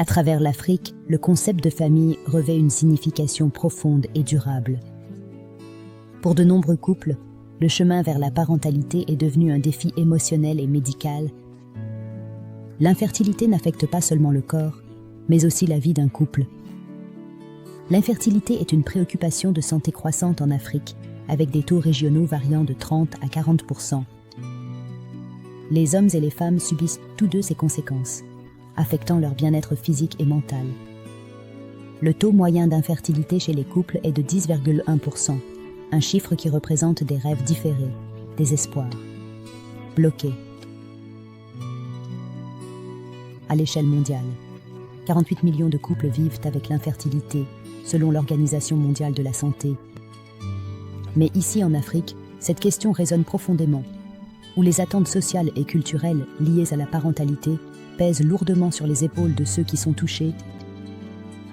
À travers l'Afrique, le concept de famille revêt une signification profonde et durable. Pour de nombreux couples, le chemin vers la parentalité est devenu un défi émotionnel et médical. L'infertilité n'affecte pas seulement le corps, mais aussi la vie d'un couple. L'infertilité est une préoccupation de santé croissante en Afrique, avec des taux régionaux variant de 30 à 40%. Les hommes et les femmes subissent tous deux ces conséquences, affectant leur bien-être physique et mental. Le taux moyen d'infertilité chez les couples est de 10,1%, un chiffre qui représente des rêves différés, des espoirs, bloqués. À l'échelle mondiale, 48 millions de couples vivent avec l'infertilité, selon l'Organisation mondiale de la santé. Mais ici en Afrique, cette question résonne profondément, où les attentes sociales et culturelles liées à la parentalité pèsent lourdement sur les épaules de ceux qui sont touchés.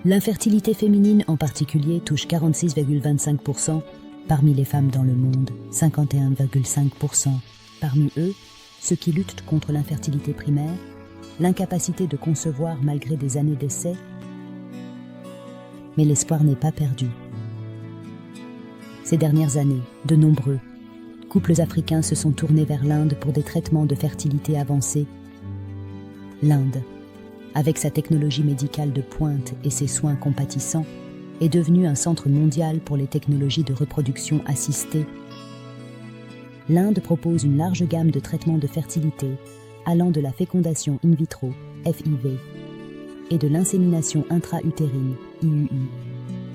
L'infertilité féminine en particulier touche 46,25% parmi les femmes dans le monde, 51,5% parmi eux, ceux qui luttent contre l'infertilité primaire, l'incapacité de concevoir malgré des années d'essai. Mais l'espoir n'est pas perdu. Ces dernières années, de nombreux couples africains se sont tournés vers l'Inde pour des traitements de fertilité avancés. L'Inde, avec sa technologie médicale de pointe et ses soins compatissants, est devenue un centre mondial pour les technologies de reproduction assistée. L'Inde propose une large gamme de traitements de fertilité, allant de la fécondation in vitro, FIV, et de l'insémination intra-utérine, IUI,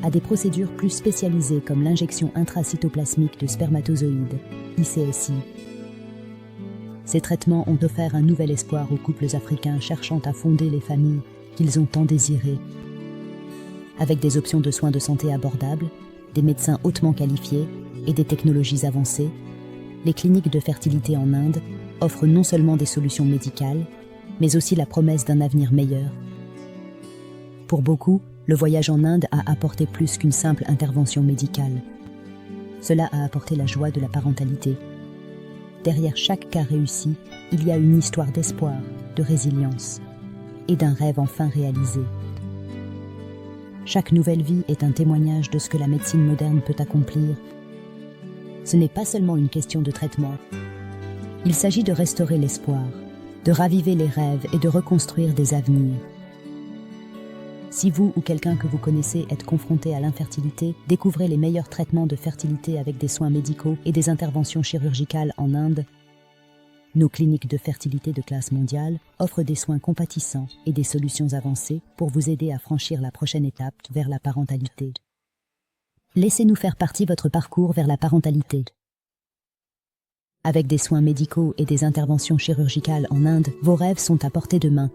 à des procédures plus spécialisées comme l'injection intracytoplasmique de spermatozoïdes, ICSI. Ces traitements ont offert un nouvel espoir aux couples africains cherchant à fonder les familles qu'ils ont tant désirées. Avec des options de soins de santé abordables, des médecins hautement qualifiés et des technologies avancées, les cliniques de fertilité en Inde offrent non seulement des solutions médicales, mais aussi la promesse d'un avenir meilleur. Pour beaucoup, le voyage en Inde a apporté plus qu'une simple intervention médicale. Cela a apporté la joie de la parentalité. Derrière chaque cas réussi, il y a une histoire d'espoir, de résilience et d'un rêve enfin réalisé. Chaque nouvelle vie est un témoignage de ce que la médecine moderne peut accomplir. Ce n'est pas seulement une question de traitement. Il s'agit de restaurer l'espoir, de raviver les rêves et de reconstruire des avenirs. Si vous ou quelqu'un que vous connaissez êtes confronté à l'infertilité, découvrez les meilleurs traitements de fertilité avec des soins médicaux et des interventions chirurgicales en Inde. Nos cliniques de fertilité de classe mondiale offrent des soins compatissants et des solutions avancées pour vous aider à franchir la prochaine étape vers la parentalité. Laissez-nous faire partie de votre parcours vers la parentalité. Avec des soins médicaux et des interventions chirurgicales en Inde, vos rêves sont à portée de main.